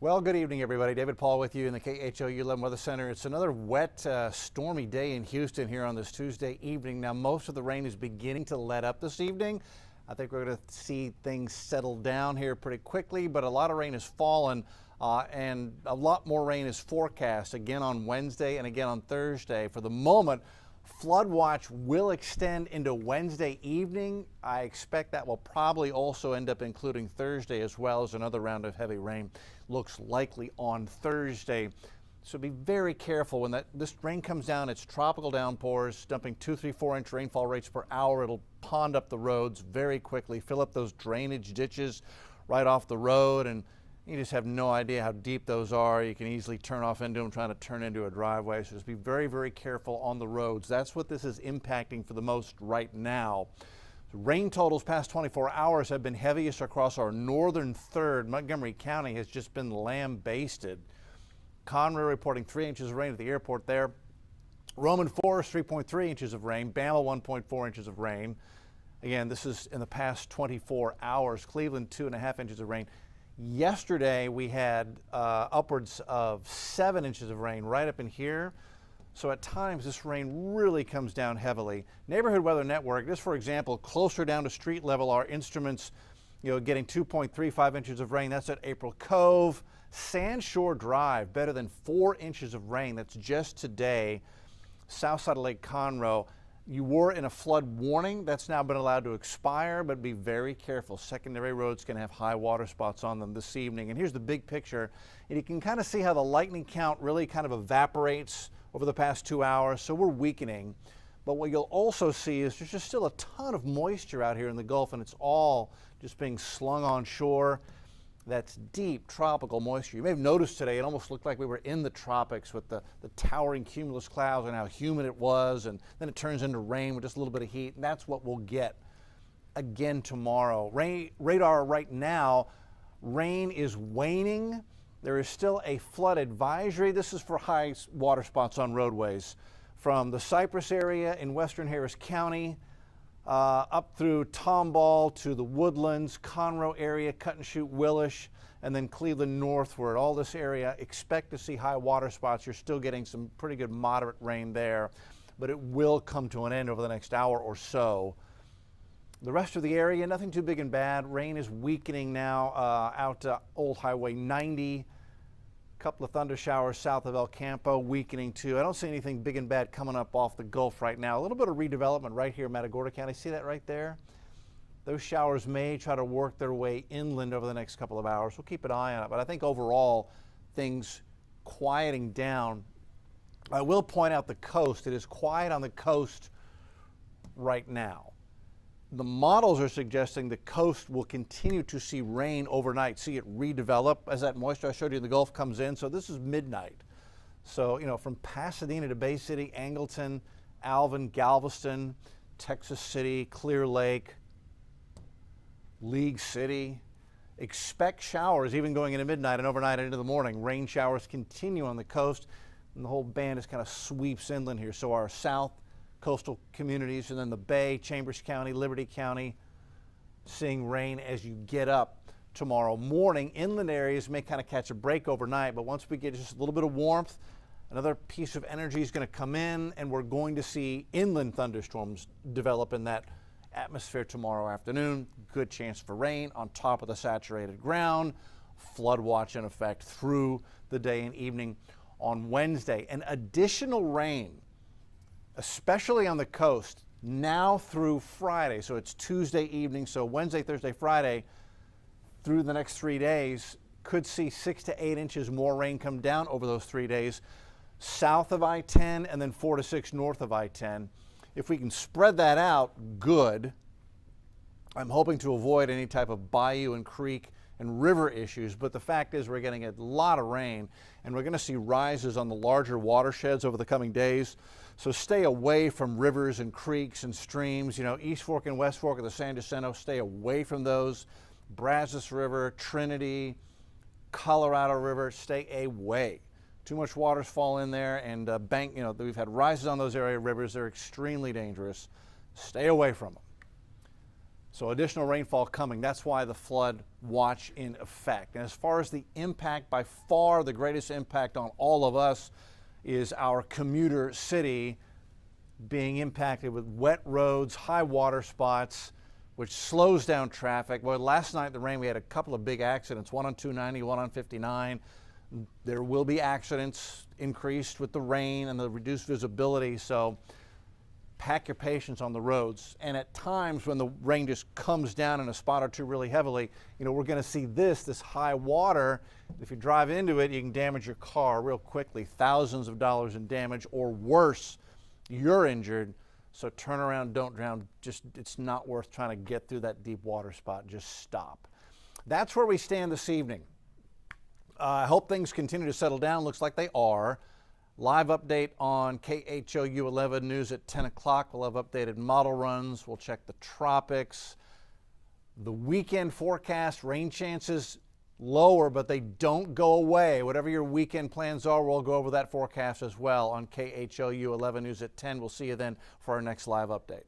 Well, good evening, everybody. David Paul with you in the KHOU 11 Weather Center. It's another wet, stormy day in Houston here on this Tuesday evening. Now, most of the rain is beginning to let up this evening. I think we're going to see things settle down here pretty quickly, but a lot of rain has fallen and a lot more rain is forecast again on Wednesday and again on Thursday. For the moment, flood watch will extend into Wednesday evening. I expect that will probably also end up including Thursday as well, as another round of heavy rain looks likely on Thursday. So be very careful when this rain comes down. It's tropical downpours, dumping 2, 3, 4 inch rainfall rates per hour. It'll pond up the roads very quickly, fill up those drainage ditches right off the road, and you just have no idea how deep those are. You can easily turn off into them trying to turn into a driveway. So just be very, very careful on the roads. That's what this is impacting for the most right now. Rain totals past 24 hours have been heaviest across our northern third. Montgomery County has just been lambasted. Conroe reporting 3 inches of rain at the airport there. Roman Forest 3.3 inches of rain. Bama 1.4 inches of rain. Again, this is in the past 24 hours. Cleveland 2.5 inches of rain. Yesterday we had upwards of 7 inches of rain right up in here. So at times this rain really comes down heavily. Neighborhood Weather Network, just for example, closer down to street level, our instruments, getting 2.35 inches of rain. That's at April Cove. Sandshore Drive, better than 4 inches of rain. That's just today. South side of Lake Conroe. You were in a flood warning. That's now been allowed to expire, but be very careful. Secondary roads can have high water spots on them this evening. And here's the big picture. And you can kind of see how the lightning count really kind of evaporates over the past 2 hours. So we're weakening. But what you'll also see is there's just still a ton of moisture out here in the Gulf, and it's all just being slung on shore. That's deep tropical moisture. You may have noticed today it almost looked like we were in the tropics with the towering cumulus clouds and how humid it was, and then it turns into rain with just a little bit of heat, and that's what we'll get again tomorrow. Radar right now, rain is waning. There is still a flood advisory. This is for high water spots on roadways from the Cypress area in western Harris County up through Tomball to the Woodlands, Conroe area, Cut and Shoot, Willish, and then Cleveland northward. All this area, expect to see high water spots. You're still getting some pretty good moderate rain there, but it will come to an end over the next hour or so. The rest of the area, nothing too big and bad. Rain is weakening now out to Old Highway 90. Couple of thunder showers south of El Campo, weakening too. I don't see anything big and bad coming up off the Gulf right now. A little bit of redevelopment right here in Matagorda County. See that right there? Those showers may try to work their way inland over the next couple of hours. We'll keep an eye on it, but I think overall things quieting down. I will point out the coast. It is quiet on the coast right now. The models are suggesting the coast will continue to see rain overnight, see it redevelop as that moisture I showed you in the Gulf comes in. So this is midnight. So, from Pasadena to Bay City, Angleton, Alvin, Galveston, Texas City, Clear Lake, League City. Expect showers even going into midnight and overnight into the morning. Rain showers continue on the coast, and the whole band just kind of sweeps inland here. So our south coastal communities, and then the Bay, Chambers County, Liberty County, seeing rain as you get up tomorrow morning. Inland areas may kind of catch a break overnight, but once we get just a little bit of warmth, another piece of energy is going to come in, and we're going to see inland thunderstorms develop in that atmosphere tomorrow afternoon. Good chance for rain on top of the saturated ground. Flood watch in effect through the day and evening on Wednesday. An additional rain, especially on the coast, now through Friday. So it's Tuesday evening, so Wednesday, Thursday, Friday, through the next 3 days, could see 6 to 8 inches more rain come down over those 3 days, south of I-10 and then 4 to 6 north of I-10. If we can spread that out, good. I'm hoping to avoid any type of bayou and creek and river issues, but the fact is we're getting a lot of rain, and we're going to see rises on the larger watersheds over the coming days. So stay away from rivers and creeks and streams. East Fork and West Fork of the San Jacinto, stay away from those. Brazos River, Trinity, Colorado River, stay away. Too much water's fall in there, and we've had rises on those area rivers. They're extremely dangerous. Stay away from them. So additional rainfall coming. That's why the flood watch in effect. And as far as the impact, by far the greatest impact on all of us is our commuter city being impacted with wet roads, high water spots, which slows down traffic. Well, last night, the rain, we had a couple of big accidents, one on 290, one on 59. There will be accidents increased with the rain and the reduced visibility, so pack your patience on the roads. And at times when the rain just comes down in a spot or two really heavily, you know, we're going to see this high water. If you drive into it, you can damage your car real quickly, thousands of dollars in damage, or worse, you're injured. So turn around, don't drown. Just, it's not worth trying to get through that deep water spot. Just stop. That's where we stand this evening. I hope things continue to settle down. Looks like they are. Live update on KHOU 11 News at 10 o'clock. We'll have updated model runs. We'll check the tropics. The weekend forecast, rain chances lower, but they don't go away. Whatever your weekend plans are, we'll go over that forecast as well on KHOU 11 News at 10. We'll see you then for our next live update.